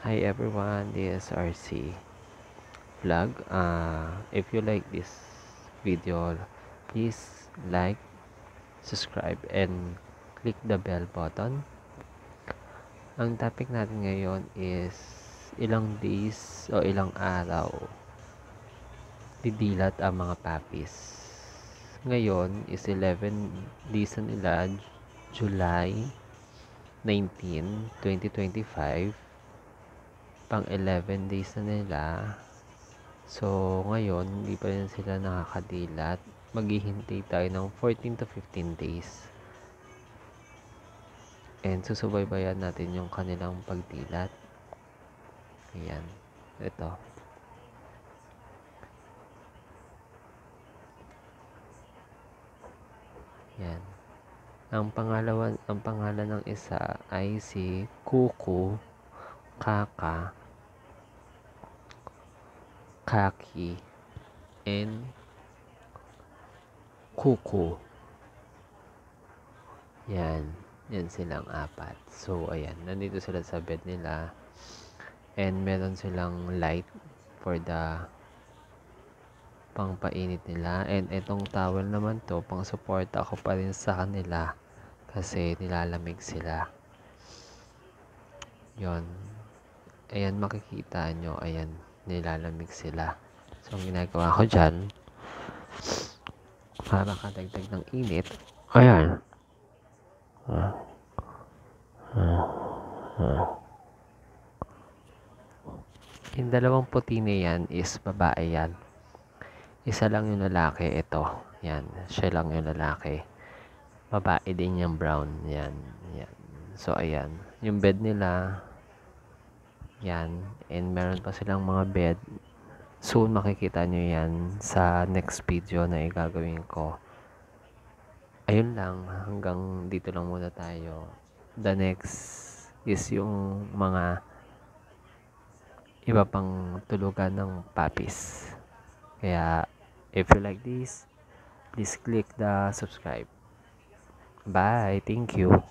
Hi everyone, this is RC vlog. If you like this video, please like, subscribe, and click the bell button. Ang topic natin ngayon is ilang days o ilang araw didilat ang mga puppies. Ngayon is 11 days na nila, July 19, 2025. Pang 11 days na nila. So, ngayon, hindi pa rin sila nakakadilat. Maghihintay tayo ng 14 to 15 days. And susubaybayan natin yung kanilang pagdilat. Ayan. Ito. Ayan. Ang pangalan ng isa ay si Kuku, Kaka, Kaki, and Kuku. Yan. Yan silang apat. So, ayan. Nandito sila sa bed nila. And meron silang light for the pangpainit nila. And itong towel naman to, pang suporta ko pa rin sa kanila. Kasi nilalamig sila. Yon. Ayan, makikita nyo. Ayan, nilalamig sila. So, ang ginagawa ko dyan, para kadagdag ng init, ayan. Yung dalawang puti na yan is babae yan. Isa lang yung lalaki, ito. Yan, siya lang yung lalaki. Babae din yung brown. Yan, yan. So, ayan. Yung bed nila, yan. And meron pa silang mga bed. Soon makikita nyo yan sa next video na igagawin ko. Ayun lang. Hanggang dito lang muna tayo. The next is yung mga iba pang tulugan ng puppies. Kaya, if you like this, please click the subscribe. Bye. Thank you.